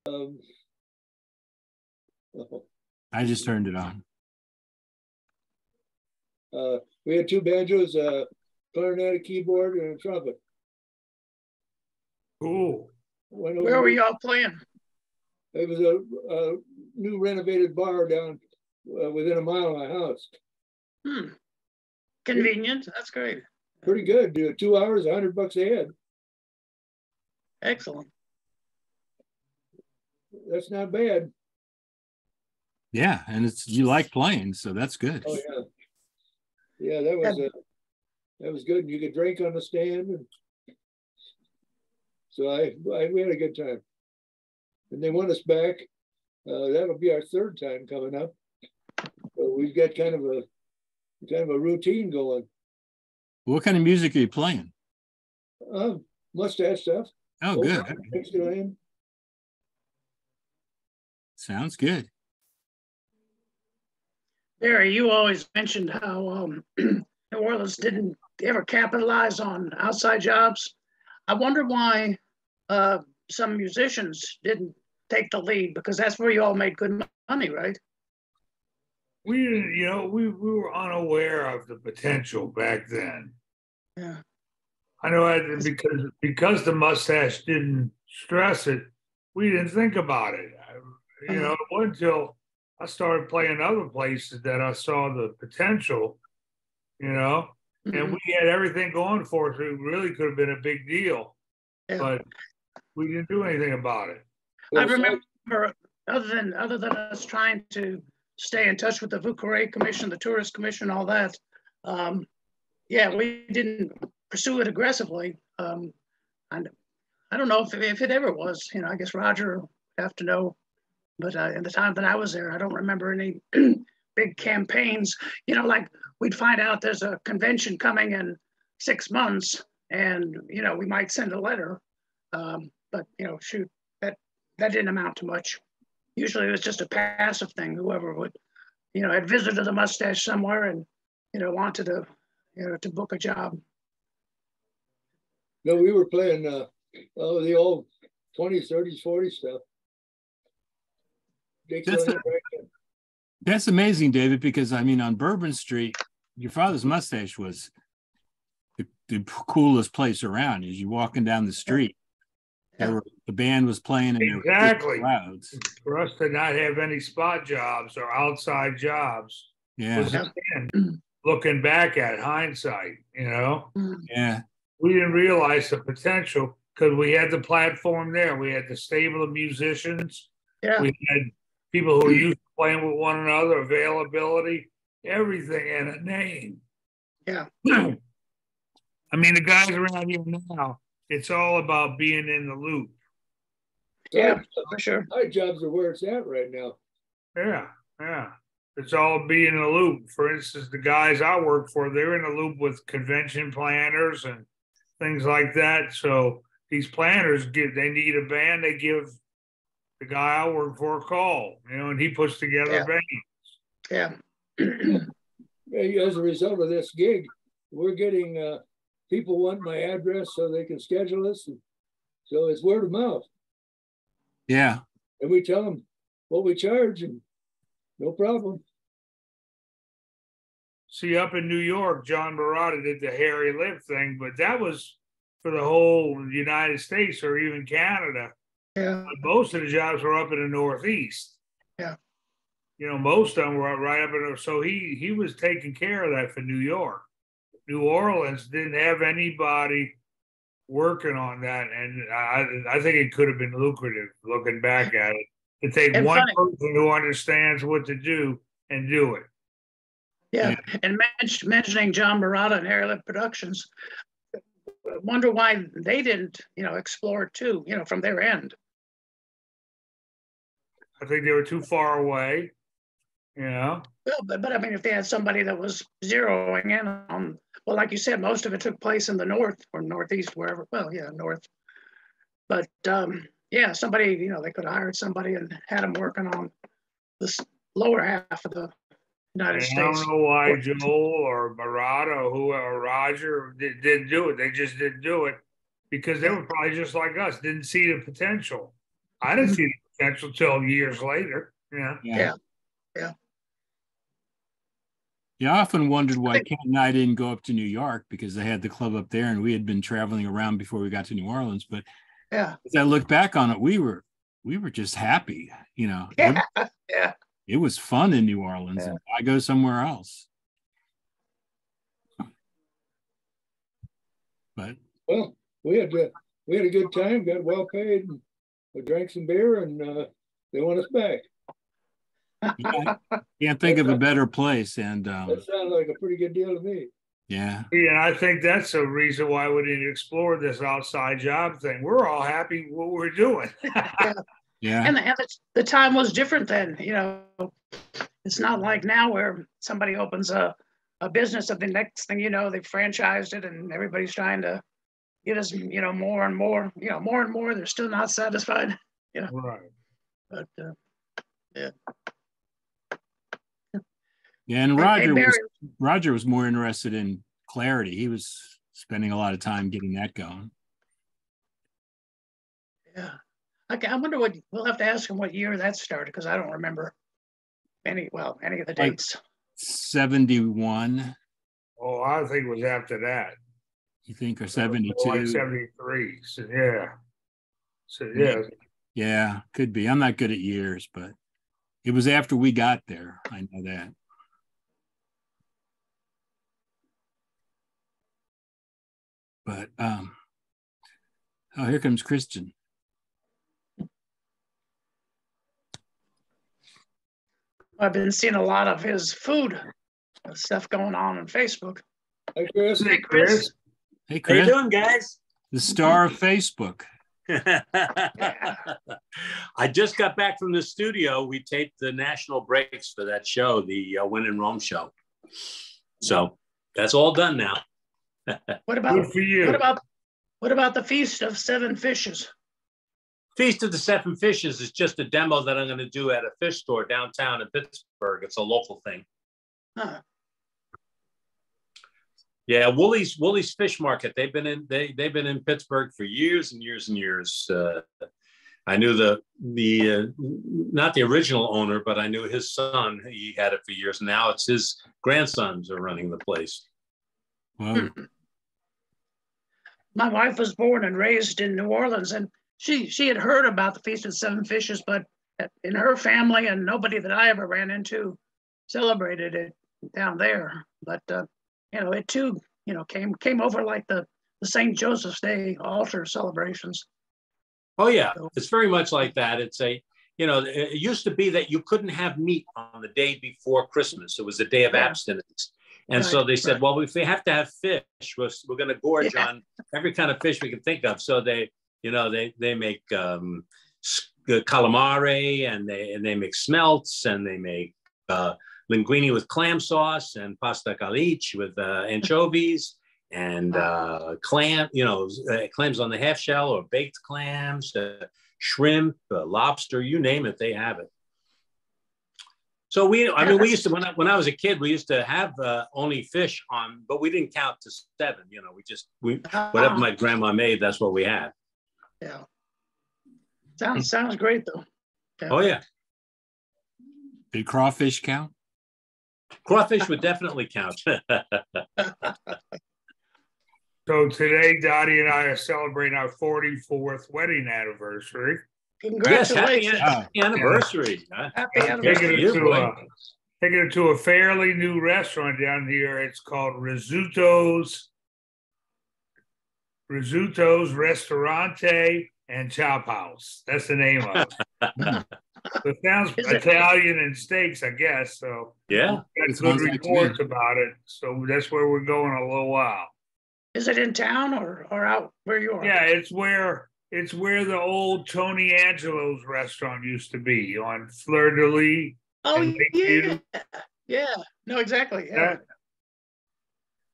Um, oh, I just turned it on. we had two banjos, a clarinet, a keyboard, and a trumpet. Cool. Where were y'all playing? It was a new renovated bar down within a mile of my house. Convenient. That's great. Pretty good. 2 hours, $100 a head. Excellent. That's not bad. Yeah, and you like playing, so that's good. Oh yeah, that was good. You could drink on the stand, and so we had a good time. And they want us back. That'll be our third time coming up. So we've got kind of a routine going. What kind of music are you playing? Mustache stuff. Oh, good. Sounds good. Barry, you always mentioned how New Orleans didn't ever capitalize on outside jobs. I wonder why some musicians didn't take the lead, because that's where you all made good money, right? We didn't, we were unaware of the potential back then. Yeah. I know because the mustache didn't stress it, we didn't think about it. It wasn't until I started playing other places that I saw the potential, and we had everything going for us. It really could have been a big deal, but we didn't do anything about it. I remember, other than us trying to stay in touch with the Vieux Carré Commission, the Tourist Commission, all that, we didn't pursue it aggressively. And I don't know if it ever was. I guess Roger would have to know. But in the time that I was there, I don't remember any big campaigns. Like we'd find out there's a convention coming in 6 months, and we might send a letter. But shoot, that didn't amount to much. Usually it was just a passive thing. Whoever would, had visited the mustache somewhere and wanted to book a job. No, we were playing the old 20s, 30s, 40s stuff. That's amazing, David, because on Bourbon Street, your father's mustache was the coolest place around. As you walking down the street, the band was playing, and exactly crowds. For us to not have any spot jobs or outside jobs, looking back at hindsight, we didn't realize the potential because we had the platform there. We had the stable of musicians. Yeah. We had people who are used to playing with one another, availability, everything, and a name. Yeah. The guys around here now, it's all about being in the loop. Yeah, for sure. Our jobs are where it's at right now. Yeah. It's all being in the loop. For instance, the guys I work for, they're in the loop with convention planners and things like that. So these planners they need a band, they give the guy I work for a call, and he puts together bands. Yeah. As a result of this gig, we're getting people want my address so they can schedule us. And so it's word of mouth. Yeah. And we tell them what we charge, and no problem. See, up in New York, John Marotta did the Harry Lip thing, but that was for the whole United States or even Canada. Yeah. But most of the jobs were up in the Northeast. Yeah. Most of them were right up in there. So he was taking care of that for New York. New Orleans didn't have anybody working on that, and I think it could have been lucrative looking back at it to take one person who understands what to do and do it. Yeah, and mentioning John Marotta and Harry Lip Productions, I wonder why they didn't, explore it too, from their end. I think they were too far away. Well, but if they had somebody that was zeroing in on, well, like you said, most of it took place in the north or northeast, wherever. Well, yeah, north. But somebody, they could have hired somebody and had them working on this lower half of the United States. I don't know why Joel or Marotta or Roger didn't do it. They just didn't do it because they were probably just like us, didn't see the potential. I didn't see the potential till years later. Yeah. Yeah. Yeah. Yeah, I often wondered why Ken and I didn't go up to New York, because they had the club up there and we had been traveling around before we got to New Orleans. But Yeah. as I look back on it, we were just happy, you know. Yeah. Yeah. It was fun in New Orleans, and I go somewhere else. But Well, we had a good time, got well paid, and we drank some beer, and they want us back. yeah, can't think of a better place. And That sounds like a pretty good deal to me. yeah, And I think that's a reason why we didn't explore this outside job thing. We're all happy what we're doing. yeah, And the time was different then. You know, it's not like now where somebody opens a business and the next thing you know, they've franchised it and everybody's trying to get us, you know, more and more, you know, more and more. They're still not satisfied, you know. Right. But yeah. yeah. And Hey, Roger was more interested in Clarity. He was spending a lot of time getting that going. Yeah. Okay, I wonder what we'll have to ask him what year that started, because I don't remember any of the dates. 71, Oh, I think it was after that. you think, or 72? Like 73. So yeah. So yeah. Yeah, could be. I'm not good at years, but it was after we got there. I know that. But oh, here comes Christian. I've been seeing a lot of his food stuff going on Facebook. Hi, Chris. Hey, Chris. Hey, How you Chris, doing, guys? the star of Facebook. I just got back from the studio. We taped the national breaks for that show, the When in Rome show. So that's all done now. What about Good for you. what about the Feast of Seven Fishes? Feast of the Seven Fishes is just a demo that I'm going to do at a fish store downtown in Pittsburgh. It's a local thing. Huh. Yeah, Woolies Fish Market. They've been in Pittsburgh for years and years and years. I knew the not the original owner, but I knew his son. He had it for years. Now it's his grandsons are running the place. Well, My wife was born and raised in New Orleans, and she had heard about the Feast of Seven Fishes, but in her family and nobody that I ever ran into celebrated it down there. But you know, it too, you know, came over like the St. Joseph's Day altar celebrations. Oh yeah, it's very much like that. It's it used to be that you couldn't have meat on the day before Christmas. It was a day of abstinence. And so they said, well, if we have to have fish, we're going to gorge on every kind of fish we can think of. So they make calamari, and they make smelts, and they make linguine with clam sauce, and pasta caliche with anchovies, and clams on the half shell, or baked clams, shrimp, lobster, you name it, they have it. So we used to, when I was a kid, we used to have only fish on, but we didn't count to 7. You know, whatever my grandma made, that's what we had. Yeah. Sounds great though. Yeah. Oh yeah. did crawfish count? Crawfish would definitely count. So today, Dottie and I are celebrating our 44th wedding anniversary. Congratulations. Yes, happy anniversary. Happy anniversary. Taking it to a fairly new restaurant down here. It's called Rizzuto's Ristorante and Chop House. That's the name of it. It sounds Italian and steaks, I guess. So yeah, got good reports about it. So that's where we're going in a little while. Is it in town or out where you are? Yeah, it's where the old Tony Angelo's restaurant used to be on Fleur de Lis. Oh yeah, yeah. No, exactly. Yeah,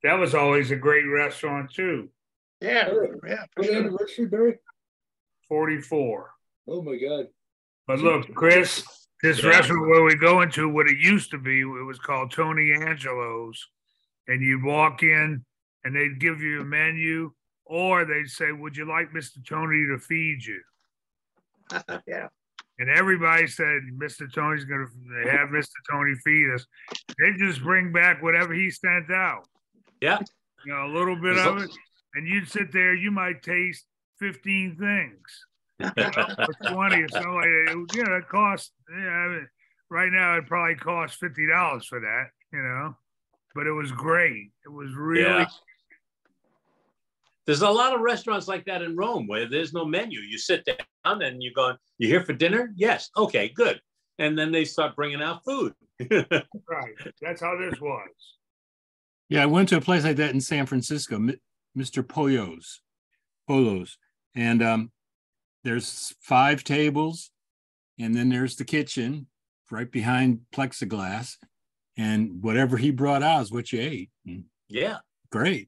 that was always a great restaurant too. Yeah, yeah. What anniversary, Barry? 44. Oh my God! But look, Chris, this restaurant where we go into, what it used to be, it was called Tony Angelo's, and you'd walk in and they'd give you a menu, or they'd say, "Would you like Mr. Tony to feed you?" Yeah. and everybody said Mr. Tony's going to have Mr. Tony feed us. They just bring back whatever he sent out. Yeah. You know, a little bit of it, and you'd sit there. You might taste 15 things. For 20 or something like that. You know, it costs, right now it probably costs $50 for that, you know, but it was great. It was really. There's a lot of restaurants like that in Rome where there's no menu. You sit down and you go, you here for dinner? Yes. Okay, good. And then they start bringing out food. Right. That's how this was. Yeah, I went to a place like that in San Francisco, Mr. Polo's. And there's 5 tables, and then there's the kitchen right behind plexiglass, and whatever he brought out is what you ate. Yeah. Great.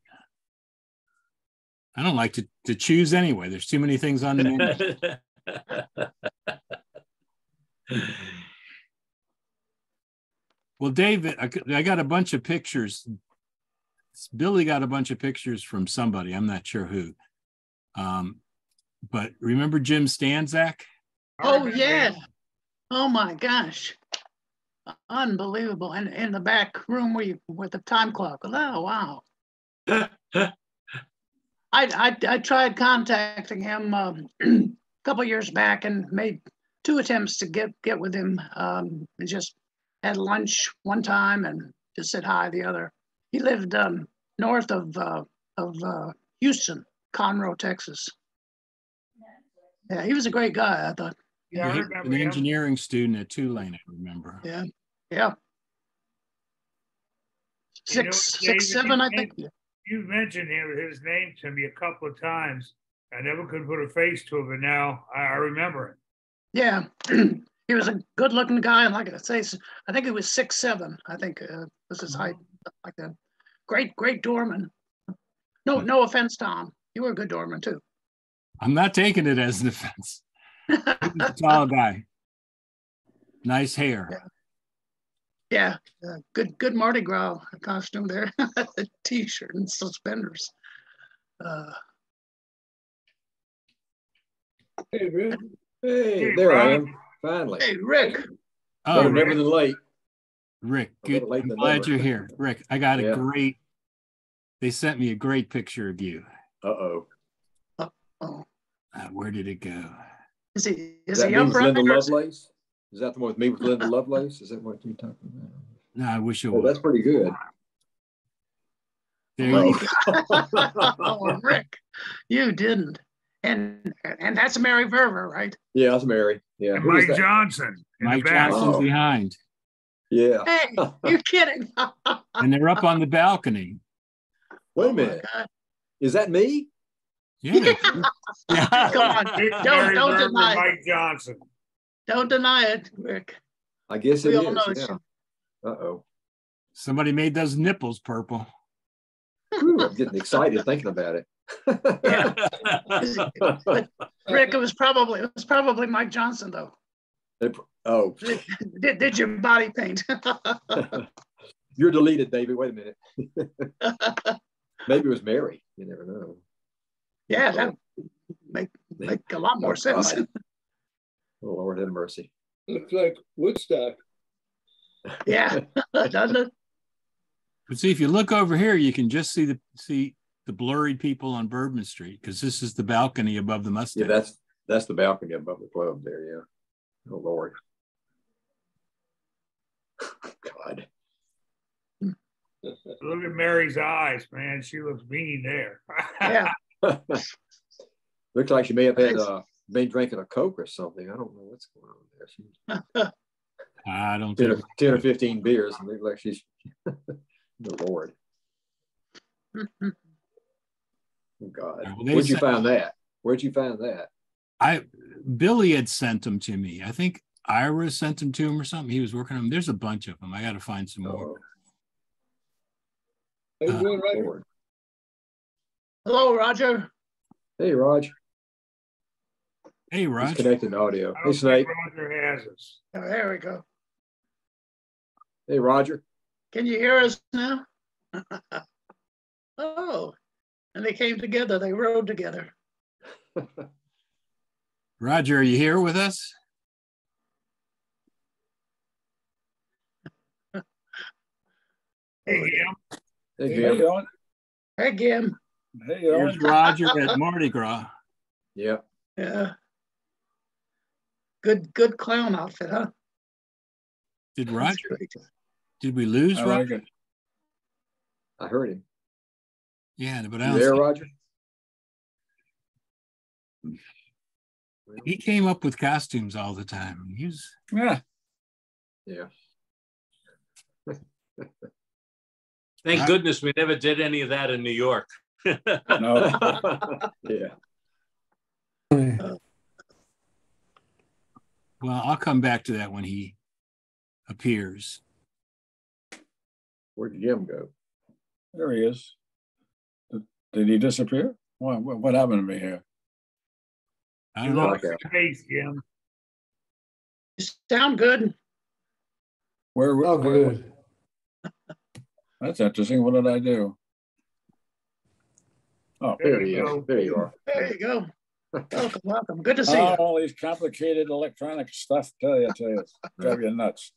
I don't like to choose anyway. There's too many things on the menu. Well, David, I got a bunch of pictures. Billy got a bunch of pictures from somebody. I'm not sure who. But remember Jim Stanzak? Oh, yeah. Oh, my gosh. Unbelievable. And in the back room with the time clock. Oh, wow. I tried contacting him a couple years back and made 2 attempts to get with him. Just had lunch one time and just said hi the other. He lived north of Houston, Conroe, Texas. Yeah, he was a great guy, I thought. Yeah, He was an engineering student at Tulane, I remember. Yeah, yeah. Six, 7, I think. You mentioned his name to me a couple of times. I never could put a face to it, but now I remember it. Yeah, he was a good-looking guy, and like I say, I think he was 6'7". I think was his height, like that. Great doorman. No offense, Tom. You were a good doorman too. I'm not taking it as an offense. He's a tall guy. Nice hair. Yeah. Good Mardi Gras costume there. A t-shirt and suspenders. Hey, Rick. Hey, there I am. Finally. Hey, Rick. Oh, never than late. Rick, good. I'm glad you're here. Rick, I got a great, they sent me a great picture of you. Uh-oh. Oh. Where did it go? Is he Linda Lovelace? Is that the one with me with Linda Lovelace? Is that what you're talking about? No, I wish it was. That's pretty good. There you go. Oh, Rick, you didn't. And that's Mary Verver, right? Yeah, that's Mary. Yeah. And Mike Johnson. Mike Johnson behind. Yeah. Hey, you're kidding. And they're up on the balcony. Wait a minute. Is that me? Yeah. Come on. Don't deny it. Mike Johnson. Don't deny it, Rick. I guess it is. Yeah. Uh-oh. Somebody made those nipples purple. Ooh, I'm getting excited thinking about it. Yeah. Rick, it was probably Mike Johnson though. Oh. Did your body paint? You're deleted, David. Wait a minute. Maybe it was Mary. You never know. Yeah, that make a lot more sense. Oh, Lord have mercy. Looks like Woodstock. Yeah, doesn't it? But see, if you look over here, you can just see the blurry people on Bourbon Street, because this is the balcony above the Mustang. Yeah, that's the balcony above the club there. Yeah. Oh Lord. God. Look at Mary's eyes, man. She looks mean there. Yeah. Looks like she may have had been drinking a Coke or something. I don't know what's going on there. I don't 10 or 15 beers and look like she's the Lord. Oh God. Well, Where'd you find that? Billy had sent them to me. I think Ira sent them to him or something. He was working on them. There's a bunch of them. I got to find some more. Hello, Roger. Hey, Raj. Hey, Raj. He's connected to audio. Hey, Snake. Roger has us. Oh, there we go. Hey, Roger. Can you hear us now? Oh, and they came together. They rode together. Roger, are you here with us? Hey, Gim. Hey, Hey, Gim. Gim. Hey, Gim. Hey, Here's Roger at Mardi Gras. Yeah. Yeah. Good clown outfit, huh? Did That's Roger? great. Did we lose I Roger? like it. I heard him. Yeah, but I You don't there, see- Roger? he came up with costumes all the time. He was Yeah. Yeah. Thank goodness we never did any of that in New York. No. Yeah. well. I'll come back to that when he appears. Where'd Jim go? There he is. Did he disappear? What happened to me here? I You don't know. lost your face, Gim. You sound good. Where? Oh, good. That's interesting. What did I do? Oh, There he is. There you are. There you go. Welcome, welcome. Good to see you. all these complicated electronic stuff. Tell you, drive you nuts.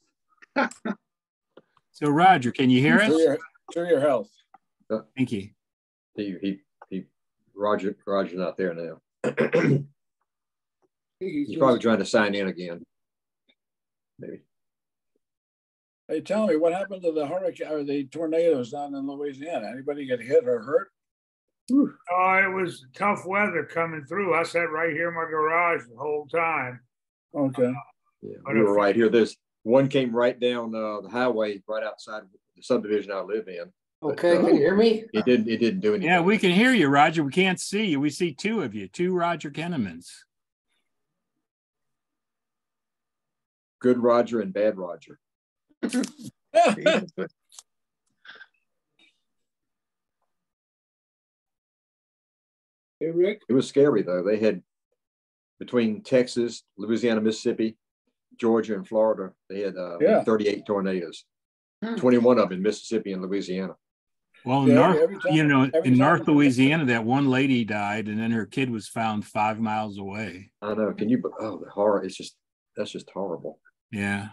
So Roger, can you hear us? To your health. Thank you. He Roger's not there now. He's probably trying to sign in again. Maybe. Hey, tell me what happened to the hurricane or the tornadoes down in Louisiana? Anybody get hit or hurt? Oh, it was tough weather coming through. I sat right here in my garage the whole time. Okay. Yeah, we were right here. There's one came right down the highway right outside the subdivision I live in. Okay, can you hear me? It didn't do anything. Yeah, we can hear you, Roger. We can't see you. We see two of you, two Roger Kennemans. Good Roger and bad Roger. Hey, Rick. It was scary though. They had between Texas, Louisiana, Mississippi, Georgia, and Florida. They had 38 tornadoes. 21 of them in Mississippi and Louisiana. Well, in North Louisiana, that one lady died, and then her kid was found 5 miles away. I know. Can you? Oh, the horror! That's just horrible. Yeah.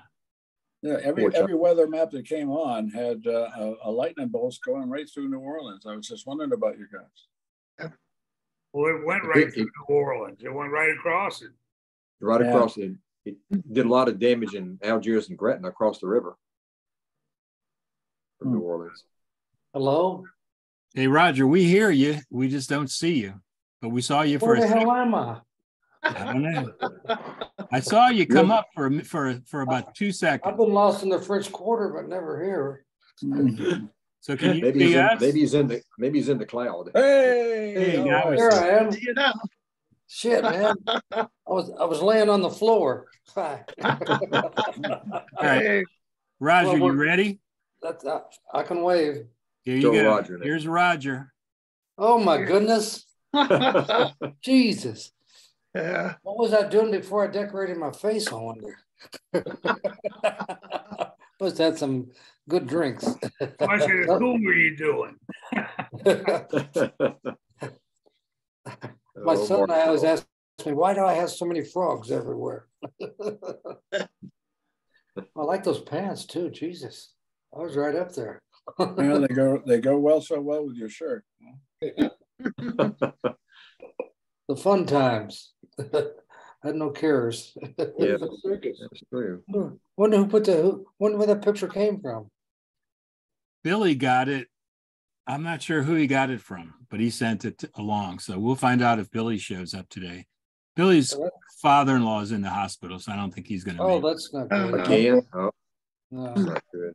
Yeah, every weather map that came on had a lightning bolt going right through New Orleans. I was just wondering about you guys. Well, it went right through New Orleans. It went right across it. Right across it. It did a lot of damage in Algiers and Gretna across the river from New Orleans. Hello? Hey, Roger, we hear you. We just don't see you. But we saw you for Where a the second. hell am I? I don't know. I saw you come up for about 2 seconds. I've been lost in the French Quarter, but never here. So can you maybe see us? Maybe he's in the cloud. Hey, now Here I am. You know. Shit, man. I was laying on the floor. All right. Roger, you ready? I can wave. Here you go. Roger, here's Roger. Oh my goodness. Jesus. Yeah. What was I doing before I decorated my face, I wonder? Must have had some good drinks. How much of the cool were you doing? My son always asks me, why do I have so many frogs everywhere? I like those pants too. Jesus. I was right up there. Yeah, they go so well with your shirt. The fun times. Had no cares. Yeah, that's true. Wonder where that picture came from. Billy got it. I'm not sure who he got it from, but he sent it along. So we'll find out if Billy shows up today. Billy's father-in-law is in the hospital, so I don't think he's going to. Oh, that's not good. Again? Oh, no. that's not good.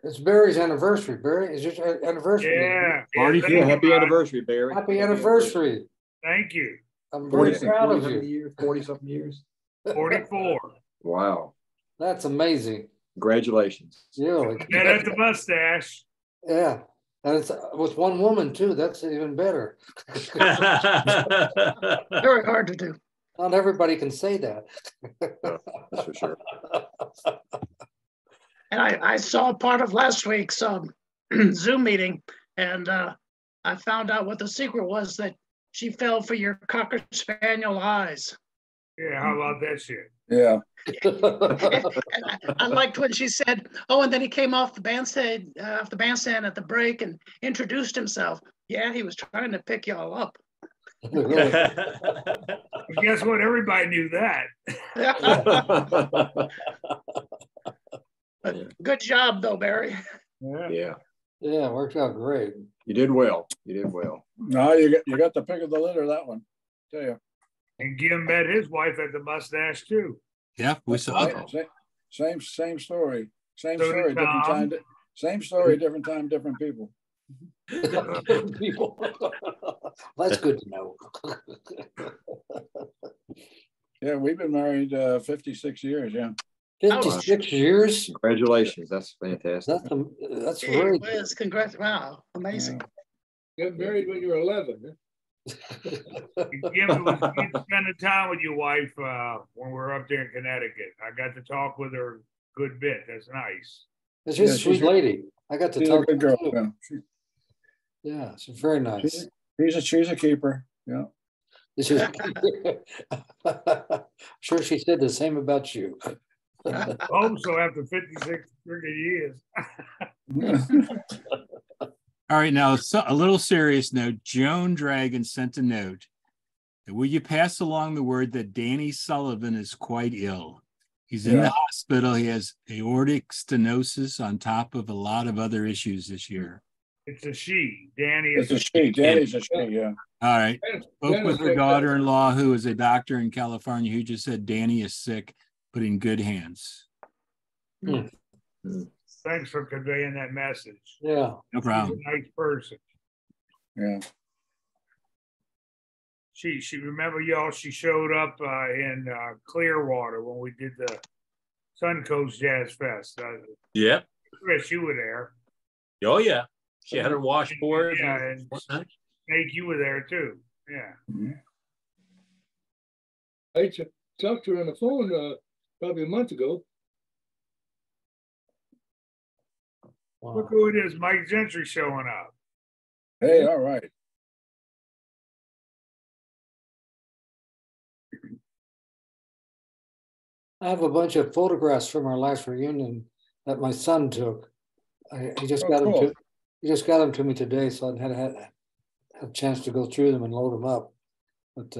It's Barry's anniversary. Barry, is your anniversary? Yeah. Happy anniversary, Barry. Happy anniversary. Thank you. I'm very proud of you. Years, 40-something years. 44. Wow. That's amazing. Congratulations. Really. Get at the mustache. Yeah. And it's with one woman too. That's even better. Very hard to do. Not everybody can say that. That's for sure. And I saw part of last week's Zoom meeting, and I found out what the secret was, that she fell for your Cocker Spaniel eyes. Yeah, how about that shit? Yeah. I liked when she said, "Oh, and then he came off the bandstand at the break and introduced himself." Yeah, he was trying to pick y'all up. Guess what? Everybody knew that. Good job, though, Barry. Yeah. Yeah, it worked out great. You did well. You did well. No, you got the pick of the litter, that one. Tell you. And Jim met his wife at the Mustache too. Yeah, we saw it. Same story. Same So story, did different Tom. time. Same story, different time, different people. People. That's good to know. Yeah, we've been married 56 years. Yeah. 56 years. Congratulations. That's fantastic. That's Gee very whiz, congrats. Wow, amazing. Got married when you were 11. Huh? Jim, it was good spending time with your wife when we were up there in Connecticut. I got to talk with her a good bit. That's nice. She's a sweet lady. I got to talk to her. to her. Yeah, she's very nice. She's a keeper. Yeah. Sure, she said the same about you. Hope so after 56 freaking years. All right, now a little serious note. Joan Dragon sent a note. Will you pass along the word that Danny Sullivan is quite ill? He's in the hospital. He has aortic stenosis on top of a lot of other issues this year. It's a she. Danny is It's a she. Danny's a she, yeah. All right. Spoke with her daughter-in-law, who is a doctor in California, who just said Danny is sick, but in good hands. Thanks for conveying that message. Yeah. No problem. She's a nice person. Yeah. She remember y'all, she showed up in Clearwater when we did the Suncoast Jazz Fest. Yeah. Chris, you were there. Oh, yeah. She had her washboard. Yeah, and Snake, you were there too. Yeah. I talked to her on the phone probably a month ago. Wow. Look who it is, Mike Gentry showing up. Hey, all right. I have a bunch of photographs from our last reunion that my son took. He just got them to. He just got them to me today, so I had a chance to go through them and load them up. But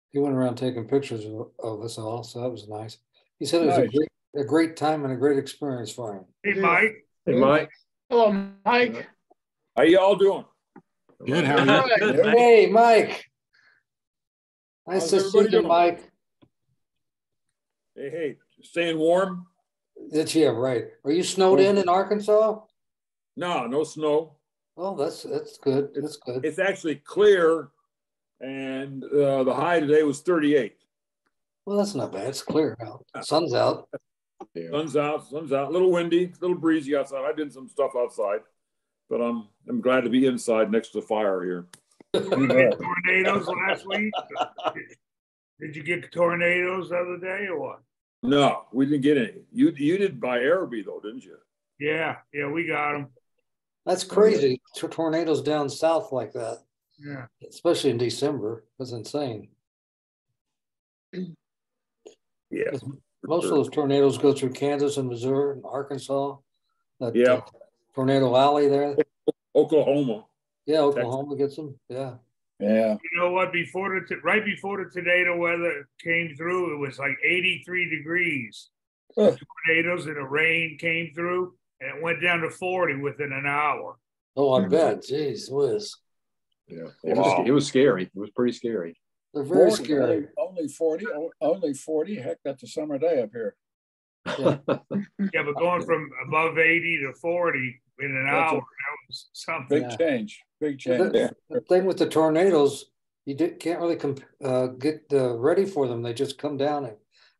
he went around taking pictures of us all, so that was nice. He said it was a great time and a great experience for him. Hey, Mike. Hey, Mike. Hello, Mike. How y'all doing? Good. How are you? Hey, Mike. Nice to see you, Mike. Hey, staying warm? Yeah, right. Are you snowed in Arkansas? No snow. Oh, that's good. That's good. It's actually clear, and the high today was 38. Well, that's not bad. It's clear out. Sun's out. Sun's out. A little windy, a little breezy outside. I did some stuff outside, but I'm glad to be inside next to the fire here. Tornadoes last week? Did you get tornadoes the other day or what? No, we didn't get any. You did by Araby though, didn't you? Yeah, we got them. That's crazy. Tornadoes down south like that. Yeah. Especially in December. That's insane. Yeah. Most of those tornadoes go through Kansas and Missouri and Arkansas. Yeah. Tornado Alley there. Oklahoma. Yeah, Oklahoma gets them. Yeah. Yeah. You know what? Right before the tornado weather came through, it was like 83 degrees. Tornadoes and the rain came through, and it went down to 40 within an hour. Oh, I bet. Jeez whiz. Yeah. It was scary. It was pretty scary. They're very scary. Only 40. Heck, that's a summer day up here. Yeah. Yeah, but going from above 80 to 40 in an hour, that was something. Big change. The thing with the tornadoes, you can't really get ready for them. They just come down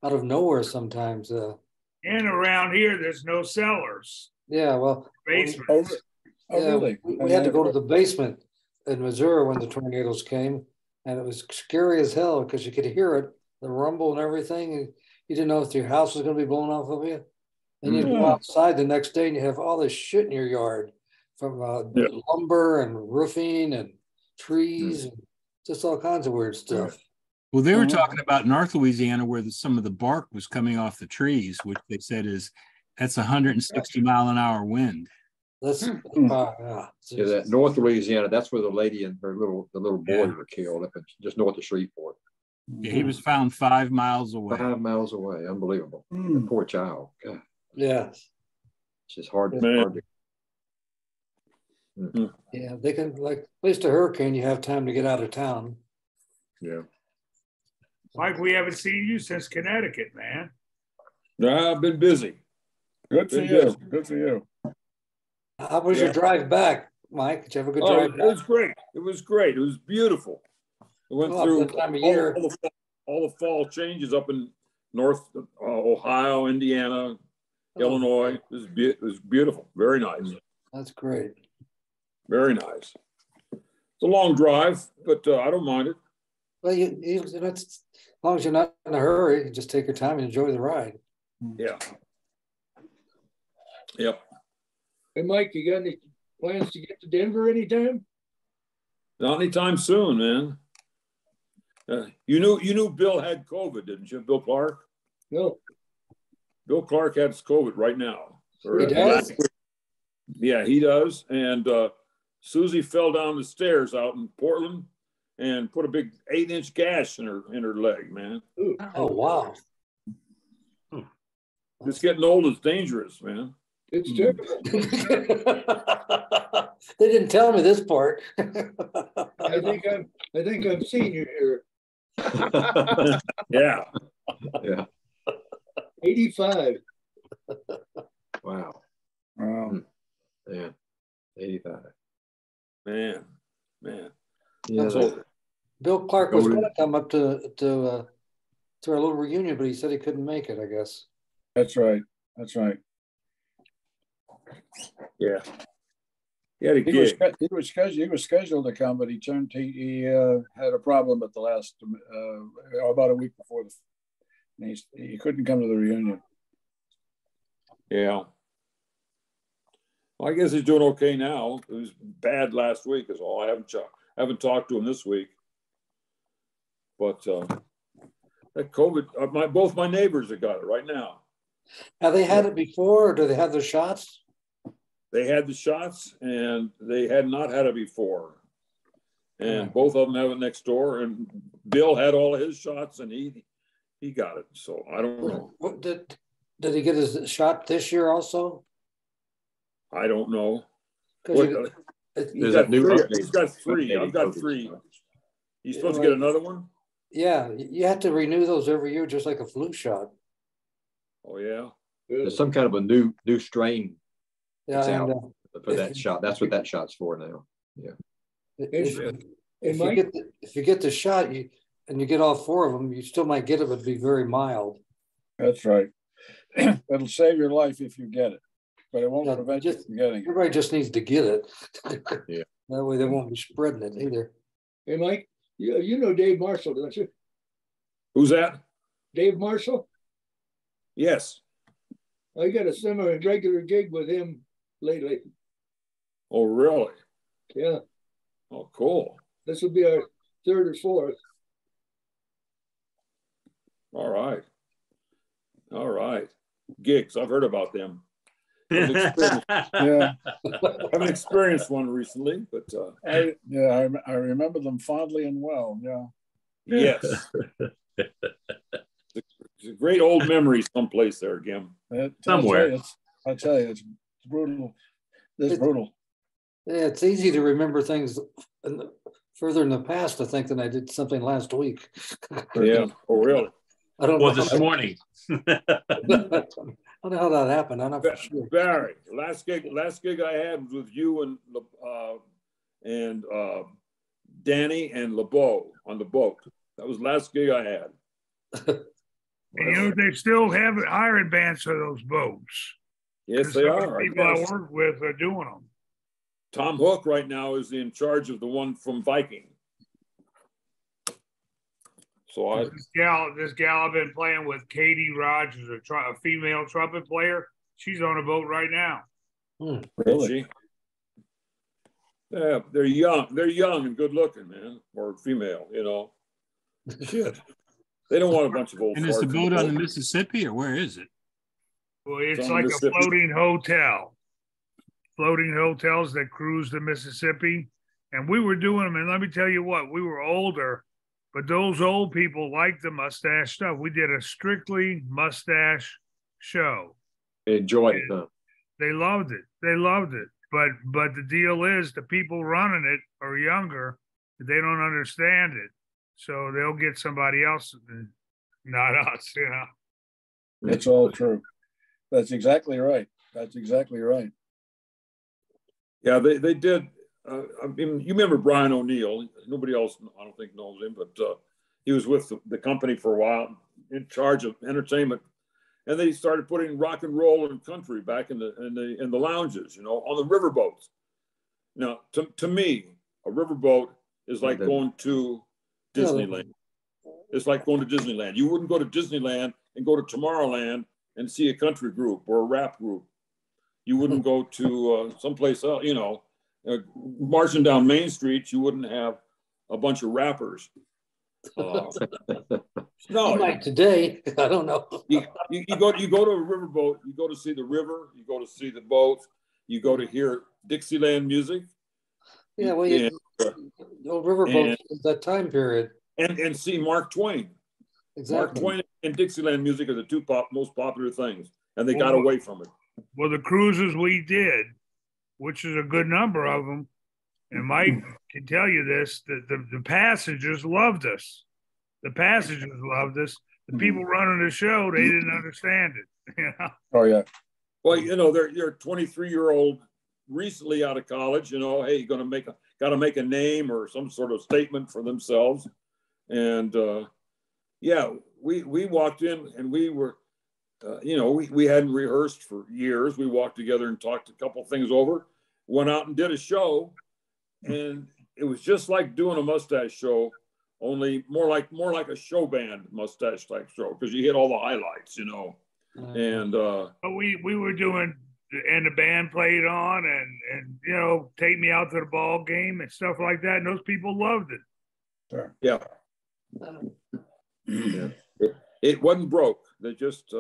out of nowhere sometimes. And around here, there's no cellars. Yeah, well, basements. Really? We had to go to the basement in Missouri when the tornadoes came, and it was scary as hell because you could hear it, the rumble and everything. You didn't know if your house was going to be blown off of you. And you go outside the next day and you have all this shit in your yard from lumber and roofing and trees and just all kinds of weird stuff. Well, they were talking about North Louisiana where some of the bark was coming off the trees, which they said that's 160-mile-an-hour wind. That's Yeah, that North Louisiana. That's where the lady and the little boy were killed up in, just north of Shreveport. Yeah, he was found 5 miles away. 5 miles away. Unbelievable. The poor child. God. Yeah. It's just hard to. Yeah, they can, like, at least a hurricane, you have time to get out of town. Yeah. Mike, we haven't seen you since Connecticut, man. No, I've been busy. Good for you. Good for you. How was your drive back, Mike? Did you have a good drive back? It was great. It was great. It was beautiful. It went through that time of year. all the fall changes up in North Ohio, Indiana, Illinois. It was beautiful. Very nice. That's great. Very nice. It's a long drive, but I don't mind it. Well, as long as you're not in a hurry, you just take your time and enjoy the ride. Yeah. Yep. Hey, Mike, you got any plans to get to Denver anytime? Not anytime soon, man. You knew Bill had COVID, didn't you, Bill Clark? No. Bill Clark has COVID right now. He does? Yeah, he does. And Susie fell down the stairs out in Portland and put a big 8-inch gash in her leg, man. Oh, wow. It's getting old is dangerous, man. It's terrible. They didn't tell me this part. I think I'm senior here. Yeah. Yeah. 85. Wow. Yeah. 85. Man. Yeah. So, Bill Clark was going to come up to our little reunion, but he said he couldn't make it, I guess. That's right. yeah. He had a He gig. was scheduled to come, but he had a problem at the last about a week before he couldn't come to the reunion. Yeah. Well, I guess he's doing okay now. It was bad last week is all. I haven't talked to him this week. But that COVID, both my neighbors have got it right now. Have they had it before, or do they have their shots? They had the shots, and they had not had it before. And both of them have it next door. And Bill had all of his shots, and he got it. So I don't know. What, did he get his shot this year also? I don't know. He's got three. I've got three. He's supposed to get another one? Yeah, you have to renew those every year, just like a flu shot. Oh, yeah. There's some kind of a new strain. Yeah, out for that shot. That's what that shot's for now. Yeah. If you get the shot, and you get all 4 of them, you still might get it, but be very mild. That's right. It'll save your life if you get it, but it won't prevent you from getting it. Everybody just needs to get it. Yeah. That way they won't be spreading it either. Hey, Mike, you know Dave Marshall, don't you? Who's that? Dave Marshall? Yes. I got a similar regular gig with him lately. Oh, really? Yeah. Oh, cool. This will be our 3rd or 4th. All right. Gigs. I've heard about them. Yeah. I haven't experienced one recently, but I remember them fondly and well. Yeah. Yes. It's a great old memory someplace there, Gim. Somewhere. I tell you, it's brutal. It's brutal. Yeah, it's easy to remember things further in the past, I think, than I did something last week. Yeah. Oh, really? I don't know. This morning. I don't know how that happened. I'm not for sure. Barry, last gig I had was with you and Danny and LeBeau on the boat. That was the last gig I had. And they still have hiring bands for those boats. Yes, they are. People I work with are doing them. Tom Hook right now is in charge of the one from Viking. So this gal I've been playing with, Katie Rogers, a female trumpet player. She's on a boat right now. Really? Yeah, they're young. They're young and good looking, man. Or female, you know. Shit. They don't want a bunch of old. And is the boat on the Mississippi, or where is it? Well, it's like a floating hotel. Floating hotels that cruise the Mississippi. And we were doing them, and let me tell you what, we were older, but those old people liked the mustache stuff. We did a strictly mustache show. They enjoyed it, huh? They loved it. They loved it. But the deal is the people running it are younger. They don't understand it. So they'll get somebody else, not us, you know. That's all true. That's exactly right. That's exactly right. Yeah, they did. I mean, you remember Brian O'Neill? Nobody else, I don't think, knows him, but he was with the company for a while, in charge of entertainment, and they started putting rock and roll and country back in the lounges, you know, on the riverboats. Now, to me, a riverboat is like going to Disneyland. It's like going to Disneyland. You wouldn't go to Disneyland and go to Tomorrowland and see a country group or a rap group. You wouldn't go to someplace else, you know, marching down Main Street, you wouldn't have a bunch of rappers. No, like today, I don't know. You go to a riverboat, you go to see the river, you go to see the boats, you go to hear Dixieland music. Yeah, well, riverboats at that time period. And see Mark Twain. Exactly. Mark Twain and Dixieland music are the two most popular things, and they got away from it. Well, the cruises we did, which is a good number of them, and Mike can tell you this, that the passengers loved us. The passengers loved us. The people running the show, they didn't understand it. You know? Oh, yeah. Well, you know, they're 23-year-old, recently out of college, you know, hey, got to make a name or some sort of statement for themselves. And yeah, we walked in and we were, you know, we hadn't rehearsed for years. We walked together and talked a couple things over, went out and did a show, and it was just like doing a mustache show, only more like a show band mustache type show, because you hit all the highlights, you know. And we were doing, and the band played on, and you know, take me out to the ball game and stuff like that, and those people loved it. Sure. Yeah. Yeah. It wasn't broke. They just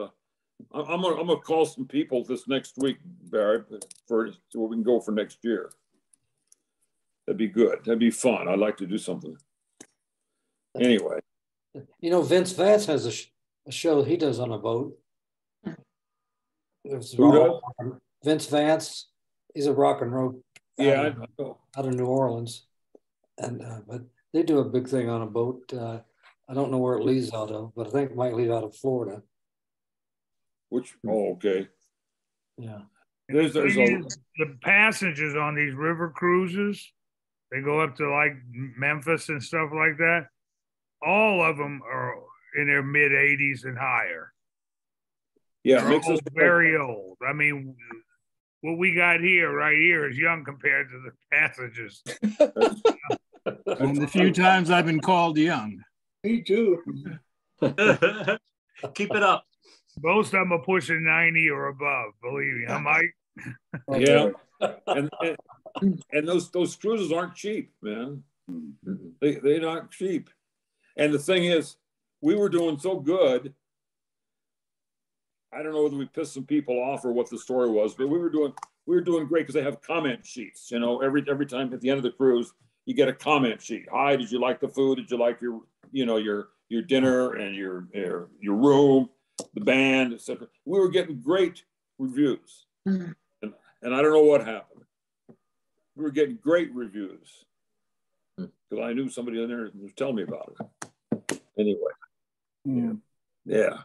I'm gonna call some people this next week, Barry, so we can go for next year. That'd be good. That'd be fun. I'd like to do something. Anyway, you know, Vince Vance has a show he does on a boat. Who does? Vince Vance. He's a rock and roll. Yeah, I know. Out of New Orleans, and but they do a big thing on a boat. I don't know where it leaves out of, but I think it might leave out of Florida. Okay. Yeah. There's the passengers on these river cruises, they go up to like Memphis and stuff like that. All of them are in their mid 80s and higher. Yeah, makes us very old. I mean, what we got here, right here, is young compared to the passengers. And the few times I've been called young. Me too. Keep it up. Most of them are pushing 90 or above, believe me. I'm Mike. Yeah. And those cruises aren't cheap, man. They're not cheap. And the thing is, we were doing so good. I don't know whether we pissed some people off or what the story was, but we were doing great because they have comment sheets. You know, every time at the end of the cruise, you get a comment sheet. Hi, did you like the food? Did you like your dinner and your room, the band, etc. We were getting great reviews, and I don't know what happened. We were getting great reviews because I knew somebody in there was telling me about it. Anyway, yeah.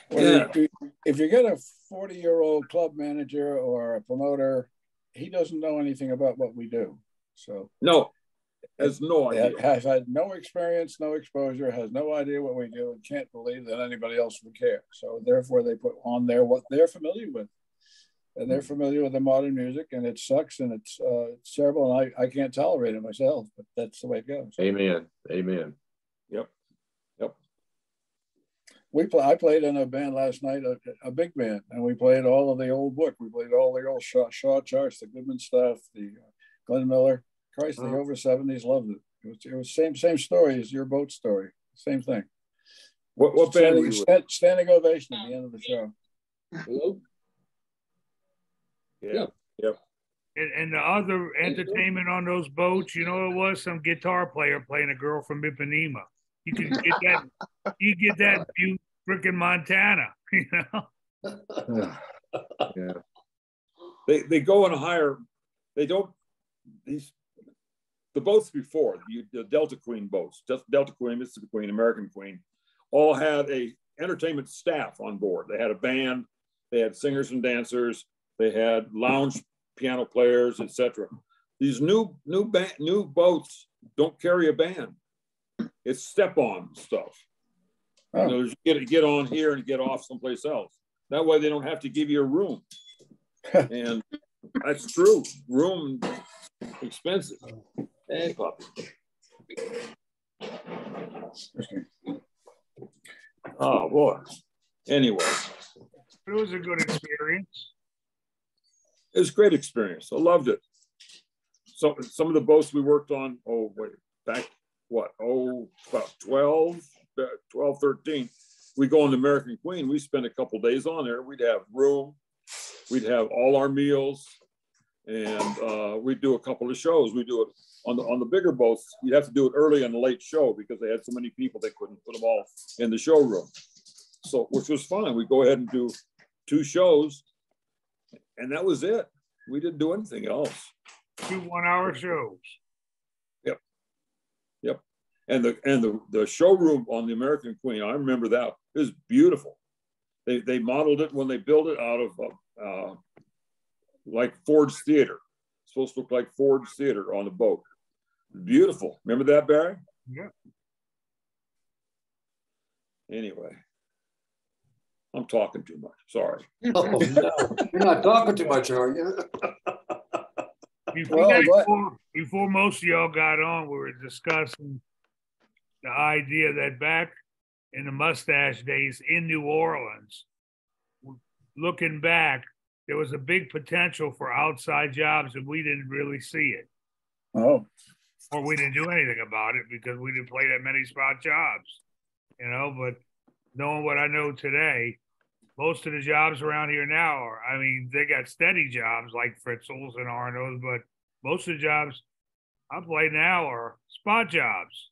If you get a 40-year-old club manager or a promoter, he doesn't know anything about what we do. So no, has no idea. Has had no experience, no exposure, has no idea what we do, and can't believe that anybody else would care. So therefore, they put on there what they're familiar with, and they're familiar with the modern music, and it sucks and it's terrible, and I can't tolerate it myself. But that's the way it goes. Amen. Yep. I played in a band last night, a big band, and we played all of the old book. We played all the old Shaw charts, the Goodman stuff, the Glenn Miller. Christ, the over 70s loved it. It was same story as your boat story. Same thing. What band were you with? Standing ovation at the end of the show. Hello? Yeah. Yep. And the other entertainment on those boats, you know, it was some guitar player playing a girl from Ipanema. You can get that. You get that in freaking Montana. You know. Yeah. They go on a higher. They don't. The boats before the Delta Queen boats, just Delta Queen, Mississippi Queen, American Queen, all had a entertainment staff on board. They had a band. They had singers and dancers. They had lounge piano players, etc. These new boats don't carry a band. It's step-on stuff. Oh. You know, get on here and get off someplace else. That way they don't have to give you a room. And that's true. Room expensive. Hey, puppy. Oh boy. Anyway, it was a good experience. It was a great experience. I loved it. So some of the boats we worked on, about 12, 13. We go on the American Queen. We spent a couple days on there. We'd have room. We'd have all our meals. And we'd do a couple of shows. We do it on the bigger boats. You'd have to do it early and late show because they had so many people they couldn't put them all in the showroom. So, which was fun. We'd go ahead and do 2 shows. And that was it. We didn't do anything else. 2 one-hour shows. Yep. And the showroom on the American Queen, I remember that. It was beautiful. They modeled it when they built it out of like Ford's Theater. It's supposed to look like Ford's Theater on the boat. Beautiful. Remember that, Barry? Yeah. Anyway. I'm talking too much. Sorry. Oh, no. You're not talking too much, are you? Before most of y'all got on, we were discussing the idea that back in the mustache days in New Orleans, looking back, there was a big potential for outside jobs and we didn't really see it. Oh. Or we didn't do anything about it because we didn't play that many spot jobs, you know, but knowing what I know today, most of the jobs around here now are, I mean, they got steady jobs like Fritzl's and Arno's, but most of the jobs I play now are spot jobs,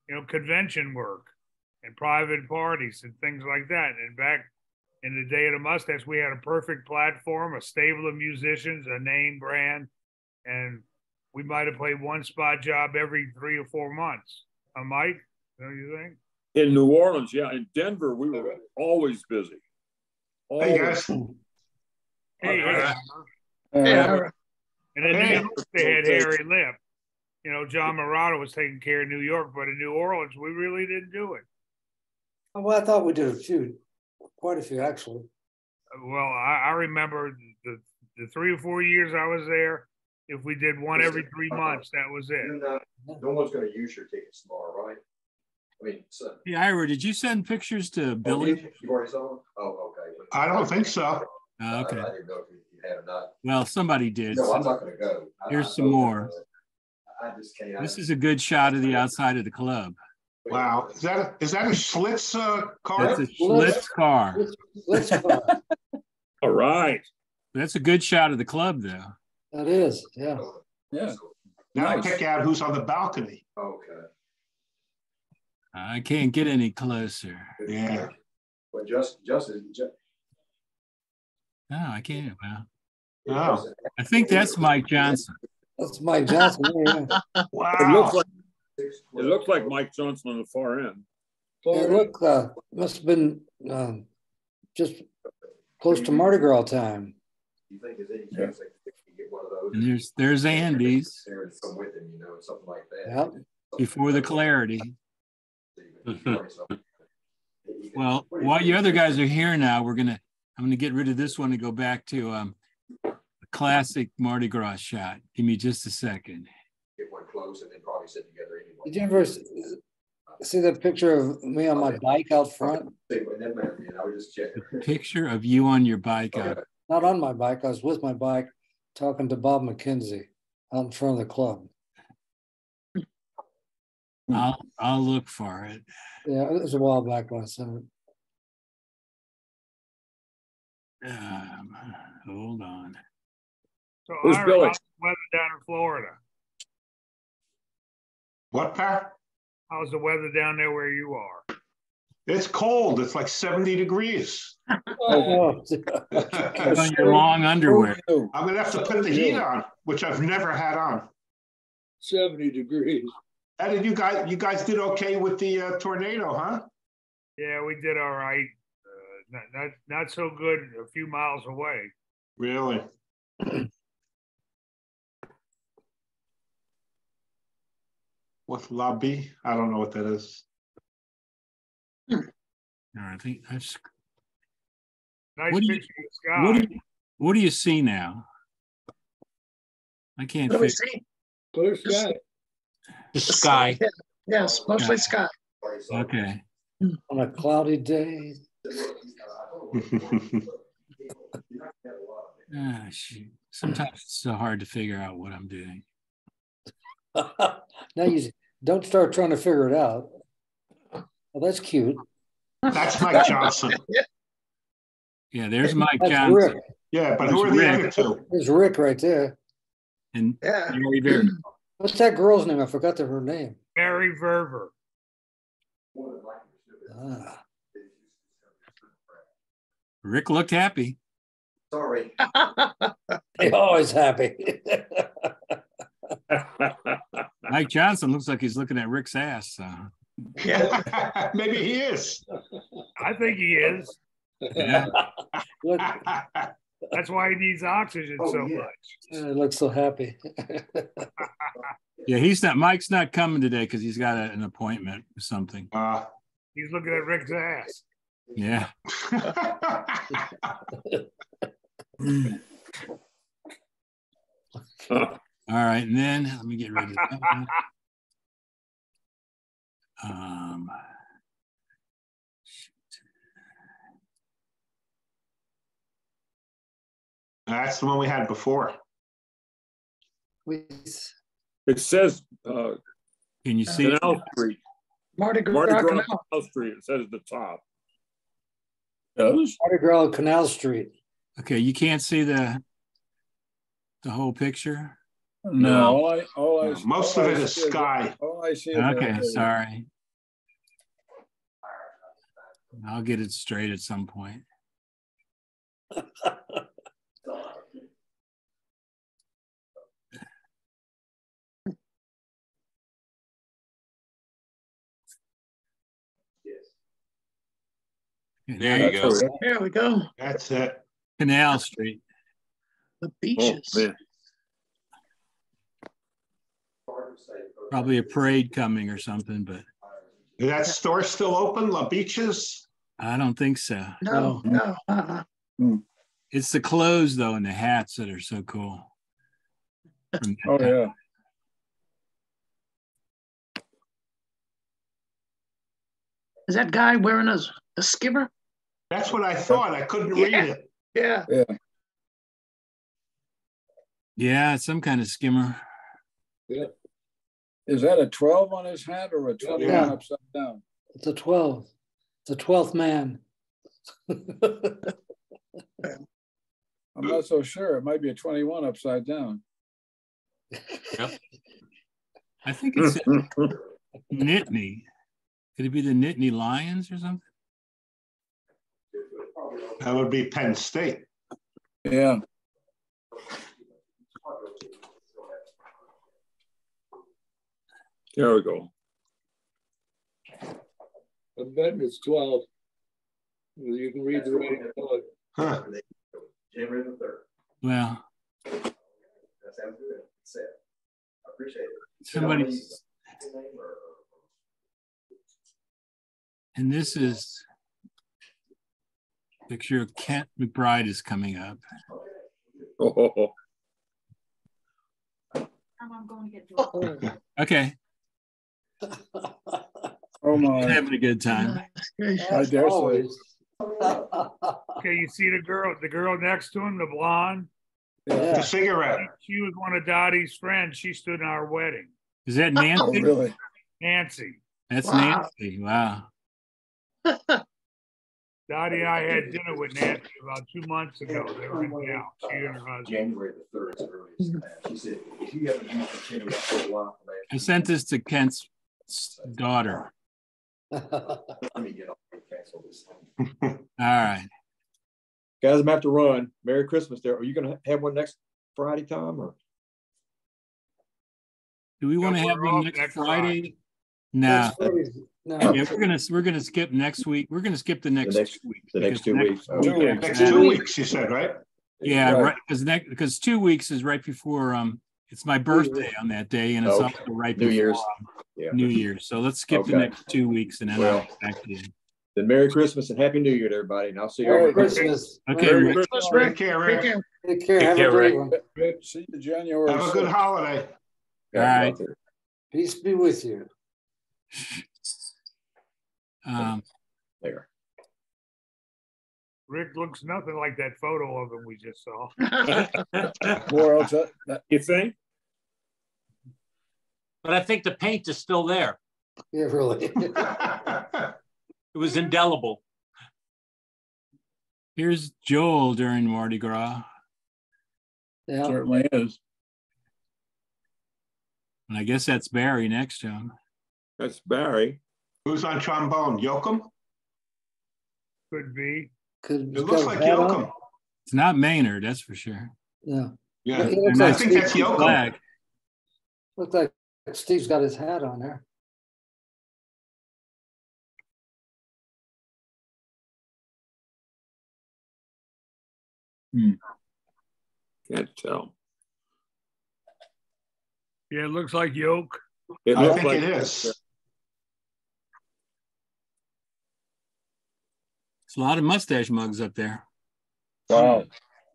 you know, convention work and private parties and things like that. And back in the day of the mustache, we had a perfect platform, a stable of musicians, a name brand, and we might have played 1 spot job every 3 or 4 months. I might, don't you think? In New Orleans, yeah. In Denver, we were always busy. Always. Hey, guys. Hey, and then New York, they had Harry Lip. You know, John Morado was taking care of New York, but in New Orleans, we really didn't do it. Well, I thought we did quite a few, actually. Well, I remember the 3 or 4 years I was there, if we did one every 3 months, that was it. No one's going to use your tickets tomorrow, right? I mean, yeah, Ira, did you send pictures to Billy? You already saw them? Oh, okay. I don't think so. Oh, okay. I didn't know if you had or not. Well, somebody did. No, I'm not going to go. Here's some more. I just can't. This is a good shot of the outside of the club. Wow. Is that a Schlitz car? That's a Schlitz car. Schlitz car. All right. That's a good shot of the club, though. That is, yeah. Yeah. Now nice. Pick out who's on the balcony. Okay. I can't get any closer. Yeah. But just no, I can't. Well, no. I think that's Mike Johnson. That's Mike Johnson. Yeah. Wow. It looks like Mike Johnson on the far end. Hey, look, must have been just close to Mardi Gras time. You think there's any chance they can get one of those? And there's Andy's. Come with him, you know, something like that. Yep. Before the clarity. Well, while you other guys are here now, I'm gonna get rid of this one and go back to a classic Mardi Gras shot. Give me just a second. Get one close and then probably sit together anyway. Did you ever see that picture of me on my bike out front? I was just checking. Picture of you on your bike. Not on my bike. I was with my bike talking to Bob McKenzie out in front of the club. I'll look for it. Yeah, it was a while back when I sent it. Hold on. So Who's Ira, Billy? how's the weather down in Florida? What, Pat? How's the weather down there where you are? It's cold. It's like 70 degrees. Oh, Put on your long underwear. I'm gonna have to put the heat on, which I've never had on. 70 degrees. How did you guys did okay with the tornado, huh? Yeah, we did all right. Not so good a few miles away. Really? What lobby? I don't know what that is. I think that's. Nice What do you- picture of the sky. What do you see now? I can't What do we figure. see? Clear sky. The sky. Yes, mostly sky. Okay. on a cloudy day. Shoot. Sometimes it's so hard to figure out what I'm doing. Now you don't start trying to figure it out. Well, that's cute. That's Mike Johnson. Yeah, there's Mike That's Johnson. Rick. Yeah, but who are the other two? There's Rick right there. And Yeah. Mary Ver- What's that girl's name? I forgot her name. Mary Verver. Ah. Rick looked happy. Sorry. He's always happy. Mike Johnson looks like he's looking at Rick's ass. So. Yeah, maybe he is. I think he is. Yeah. Look, That's why he needs oxygen so much. he looks so happy. Yeah, Mike's not coming today because he's got an appointment or something. He's looking at Rick's ass. Yeah. All right, and then let me get rid of that one. That's the one we had before. It says Can you see? Canal Street. Mardi Gras Mardi Gras Canal. Canal Street. It says at the top. Does? Mardi Gras Canal Street. Okay, you can't see the whole picture. No. Most of it is sky. All I see is Okay, sorry. I'll get it straight at some point. There you go. There we go. That's it. Canal Street. The beaches. man. Probably a parade coming or something, but Is that store still open? La Beaches? I don't think so. No. It's the clothes though and the hats that are so cool. Oh yeah. Is that guy wearing a skimmer? That's what I thought. I couldn't read it. Yeah. Yeah, it's some kind of skimmer. Yeah. Is that a 12 on his hat or a 21 Yeah. upside down? It's a 12. It's a 12th man. I'm not so sure. It might be a 21 upside down. I think it's Nittany. Could it be the Nittany Lions or something? That would be Penn State. Yeah. There we go. I'm betting it's 12. You can read the writing on it. Huh. January the 3rd. Well, That sounds good. That's it. I appreciate it. somebody, and this is picture of Kent McBride is coming up. Oh. I'm going to get Okay, Oh my. having a good time. I dare say. Okay, you see the girl next to him, the blonde? The cigarette. She was one of Dottie's friends. She stood in our wedding. Is that Oh, Nancy? really? Nancy. That's Wow. Nancy. Wow. Dottie and I had dinner with Nancy about 2 months ago. They were in town. She and her husband. January the 3rd is the earliest. She said, if you haven't used the channel for a while, I sent this to Kent's daughter. let me get off and cancel this. All right. Guys, I'm have to run. Merry Christmas there. Are you going to have one next Friday, Tom? Or Do we want to have one next Friday? No. No. Yeah, we're gonna skip next week. We're gonna skip the next 2 weeks. The next 2 weeks. Next 2 weeks, you said, right? Yeah, right. Because 2 weeks is right before it's my birthday on that day, and it's also right New before Year's. Yeah. New Year's. So let's skip the next 2 weeks, and then I'll be back to you. Then Merry Christmas and Happy New Year to everybody, and I'll see you. Merry Christmas. Okay. Merry Christmas, Rick. Take care, Rick. Take care. Have a great one. See you January. Have a good holiday. All right. Peace be with you. There. Rick looks nothing like that photo of him we just saw. Or else You think? But I think the paint is still there. Yeah, really. It was indelible. Here's Joel during Mardi Gras. Yeah. certainly is. And I guess that's Barry next to him. That's Barry. Who's on trombone? Yoakum? Could be. It looks like Yoakum. It's not Maynard, that's for sure. Yeah. Yeah, It looks I like think that's Yoakum. Flag. Looks like Steve's got his hat on there. Can't tell. Yeah, it looks like Yoke. It I looks think like it is. There's a lot of mustache mugs up there. Wow.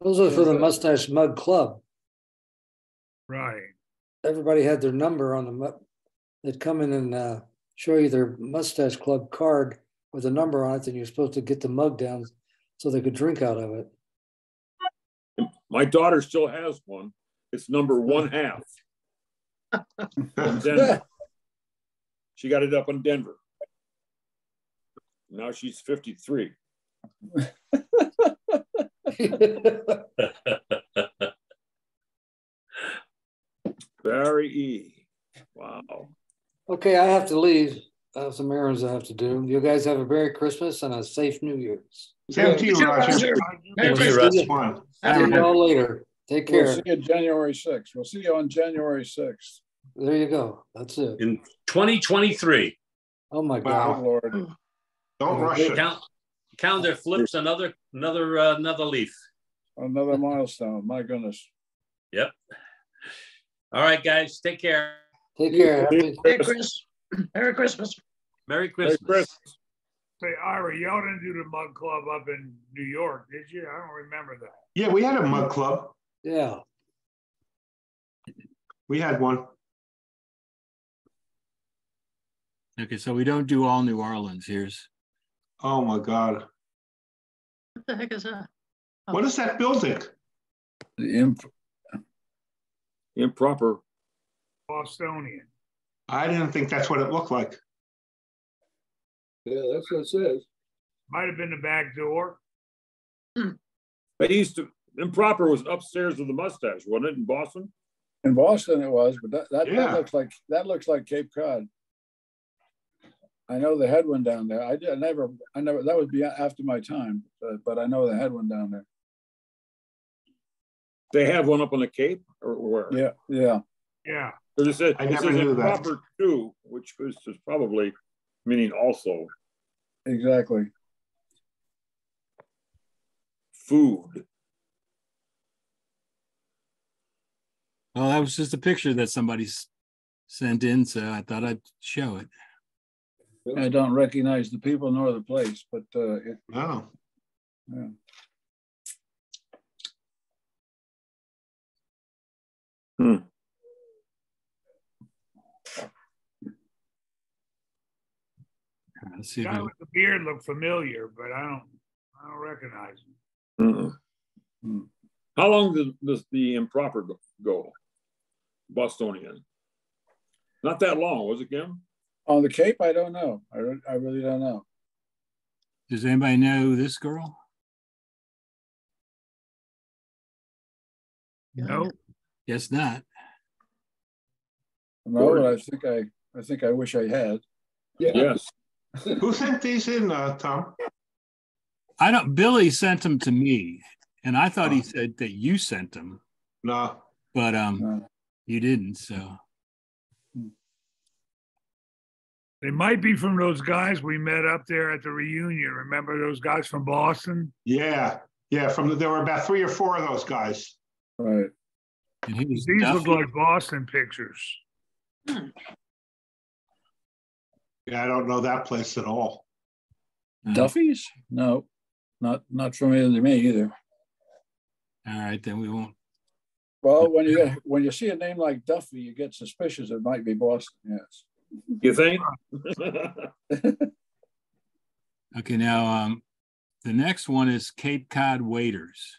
Those are for the Mustache Mug Club. Right. Everybody had their number on the mug. They'd come in and show you their Mustache Club card with a number on it, and you're supposed to get the mug down so they could drink out of it. My daughter still has one. It's number 1/2. From Denver. She got it up in Denver. Now she's 53. Barry E. Wow. Okay, I have to leave. I have some errands I have to do. You guys have a Merry Christmas and a safe New Year's. Same to you, Roger. Thank you, Russ. See you all later. Take care. We'll see you January 6th. We'll see you on January 6th. There you go. That's it. In 2023. Oh my Wow. God. Lord. Don't rush it. Calendar flips another leaf. Another milestone. My goodness. Yep. All right, guys. Take care. Take care. Merry Christmas. Merry Christmas. Merry Christmas. Say, Ira, y'all didn't do the mug club up in New York, did you? I don't remember that. Yeah, we had a mug club. Yeah. We had one. Okay, so we don't do all New Orleans. Here's Oh my God. What the heck is that? Oh. What is that building? The Improper. Bostonian. I didn't think that's what it looked like. Yeah, that's what it says. Might have been the back door. They used to, Improper was upstairs with the Mustache, wasn't it, in Boston? In Boston it was, but that Yeah. looks like Cape Cod. I know they had one down there. I never that would be after my time, but I know they had one down there. They have one up on the Cape or where? Yeah, yeah. Yeah. So this is, I this never is knew that. Improper 2, which is probably meaning also Exactly. food. well, that was just a picture that somebody sent in, so I thought I'd show it. I don't recognize the people nor the place, but Oh. yeah. Let's see The if guy I- with the beard looked familiar, but I don't recognize him. How long does the Improper go? Bostonian. Not that long, was it, Kim? On the Cape, I don't know. I really don't know. Does anybody know this girl? No. Guess not. No, but I think I wish I had. Yeah. Yes. Who sent these in, Tom? I don't. Billy sent them to me, and I thought he said that you sent them. No. But No. you didn't. So They might be from those guys we met up there at the reunion. Remember those guys from Boston? Yeah. Yeah. There were about 3 or 4 of those guys. Right. and he was These look Duffy. like Boston pictures. Yeah, I don't know that place at all. Duffy's? No, not familiar to me either. All right, then we won't. Well, when you see a name like Duffy, you get suspicious it might be Boston. Yes. You think? Okay, now the next one is Cape Cod Waiters.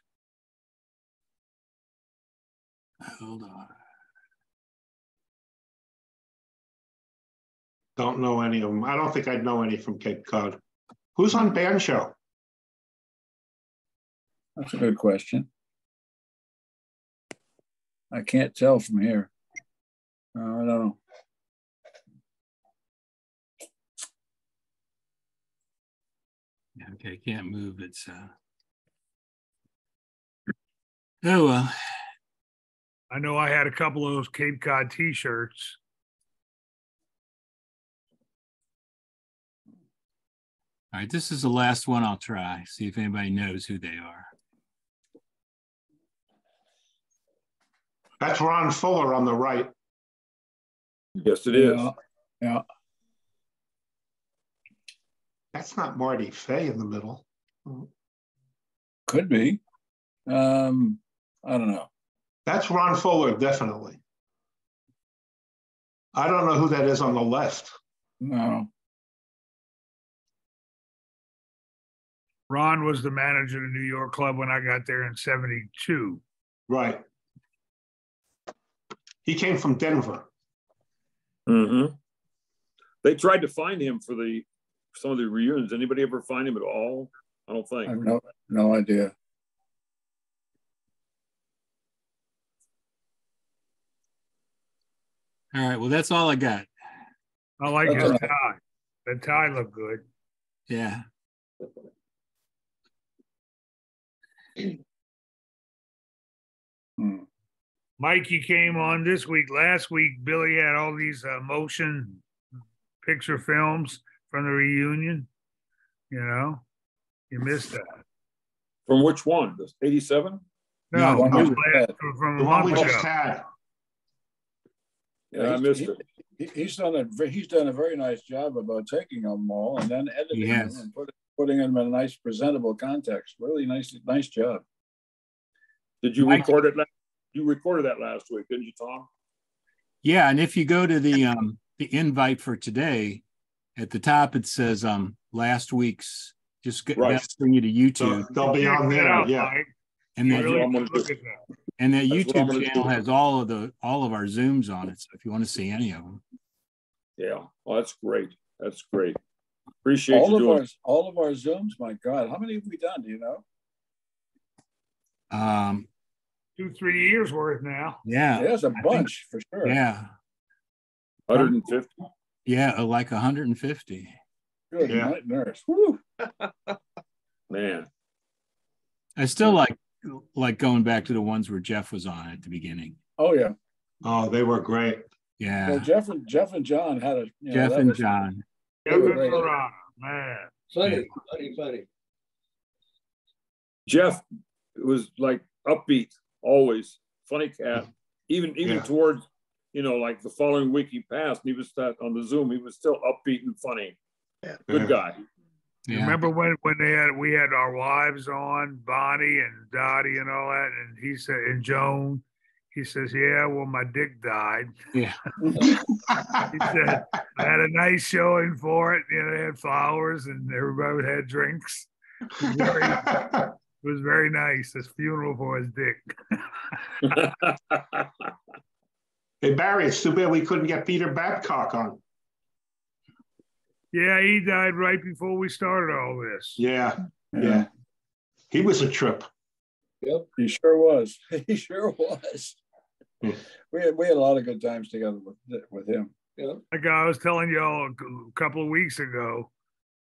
Hold on. Don't know any of them. I don't think I'd know any from Cape Cod. Who's on Banjo? That's a good question. I can't tell from here. I don't know. Okay, can't move. It's oh well. I know I had a couple of those Cape Cod t-shirts. All right, this is the last one I'll try. See if anybody knows who they are. That's Ron Fuller on the right. Yes, it is. Yeah. That's not Marty Fay in the middle. Could be. I don't know. That's Ron Fuller, definitely. I don't know who that is on the left. No. Ron was the manager of the New York club when I got there in '72. Right. He came from Denver. Mm-hmm. They tried to find him for some of the reunions. Anybody ever find him at all? I don't think. I have no idea. All right, well, that's all I got. I like That's his all tie. The tie looked good. Yeah. Mike, you came on this week. Last week, Billy had all these motion picture films from the reunion. You know, you missed that. From which one? 87? No, one from The a one we month just ago. had. Yeah, I missed it. He's done a very nice job about taking them all and then editing them and putting them in a nice presentable context. Really nice job. Did you record it? You recorded that last week, didn't you, Tom? Yeah, and if you go to the invite for today, at the top it says last week's. Just that'll bring you to YouTube. So they'll be on there, yeah. And then Really look at that. and that YouTube channel has all of our Zooms on it. So if you want to see any of them. Yeah. Oh, that's great. That's great. Appreciate you doing all of our Zooms. My God, how many have we done? Do you know? 2-3 years worth now. Yeah. There's a bunch for sure. Yeah. 150. Yeah, like 150. Good night, nurse. Woo. Man. I still like going back to the ones where Jeff was on at the beginning. Oh yeah. Oh, they were great. Yeah. Well, Jeff and John had a Jeff and John. Jeff and Verona, man. Funny. Jeff was like upbeat, always funny cat. Even towards, like the following week he passed, and he was on the Zoom. He was still upbeat and funny. Yeah. Good guy. Yeah. Remember when we had our wives on, Bonnie and Dottie and all that, and he said, and Joan, he says, yeah, well, my dick died. Yeah. He said, I had a nice showing for it. They had flowers and everybody had drinks. It was very nice. His funeral for his dick. Hey, Barry, it's too bad we couldn't get Peter Babcock on. Yeah, he died right before we started all this. Yeah. He was a trip. Yep. He sure was. He sure was. Hmm. We had a lot of good times together with him. Yeah. Like I was telling y'all a couple of weeks ago,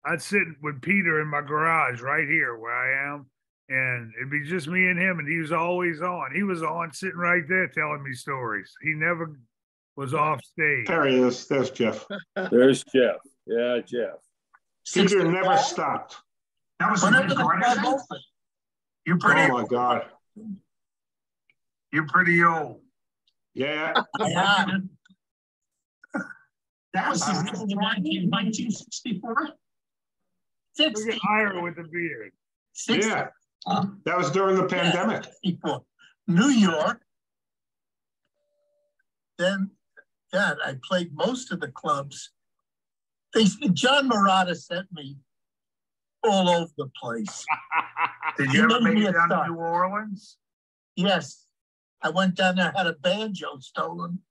I'd sit with Peter in my garage right here where I am, and it'd be just me and him, and he was always on. He was on sitting right there telling me stories. He never was off stage. There he is. There's Jeff. There's Jeff. Yeah, Jeff. Peter never stopped. That was whenever the club opened. You're pretty. Oh my God. You're pretty old. Yeah. Yeah. That was in 1964. Look at Ira with the beard. Yeah. That was during the pandemic. New York. Then that I played most of the clubs. John Marotta sent me all over the place. Did you ever make it down to New Orleans? Yes. I went down there, had a banjo stolen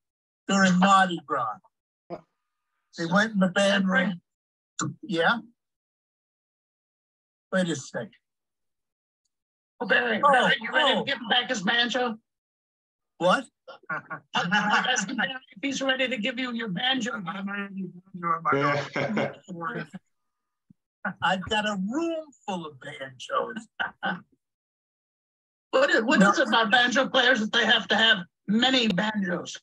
during Mardi Gras. They went in the band room. Yeah. Wait a second. Oh, Barry, you ready to give him back his banjo? What? I'm asking Barry if he's ready to give you your banjo. I've got a room full of banjos. What is it about banjo players that they have to have many banjos?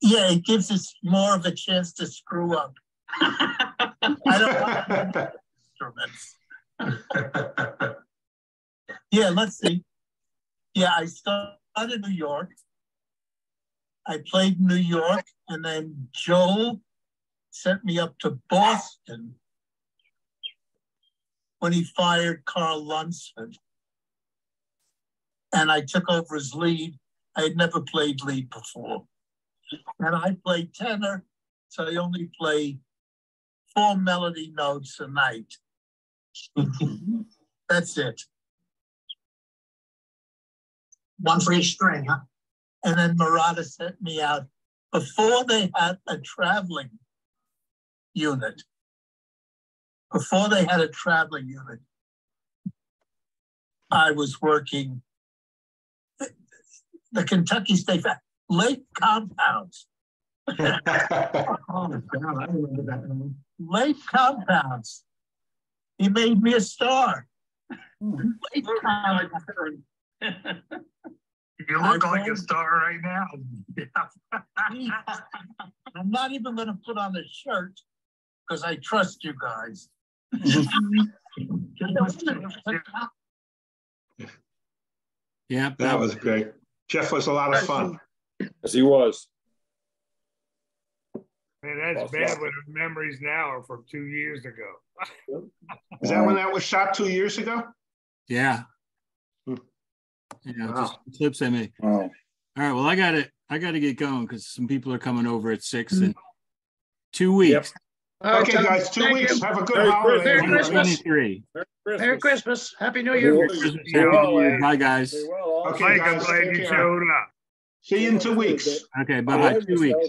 Yeah, it gives us more of a chance to screw up. I don't want instruments. Yeah, let's see. Yeah, I started in New York. I played in New York, and then Joel sent me up to Boston when he fired Carl Lunsford. And I took over his lead. I had never played lead before. And I played tenor, so I only play 4 melody notes a night. That's it. One for each string, huh? And then Marotta sent me out before they had a traveling unit. Before they had a traveling unit, I was working the Kentucky State Lake Compounds. Oh, God, I remember that name. Lake Compounds. He made me a star. Lake Compounds. You look like a star right now. I'm not even going to put on a shirt because I trust you guys. Yeah, that was great. Jeff was a lot of fun. Yes, he was. Man, that's bad when the memories now are from 2 years ago. Is that when that was shot 2 years ago? Yeah. Yeah, just clips I made. Wow. All right. Well, I got to get going because some people are coming over at 6 in 2 weeks. Yep. Okay, guys, 2 weeks. Have a good holiday. Merry Christmas. Merry Christmas. Happy New Year. Bye, guys. Okay, guys, I'm glad you showed up. See you in 2 weeks. Okay, bye-bye. 2 weeks.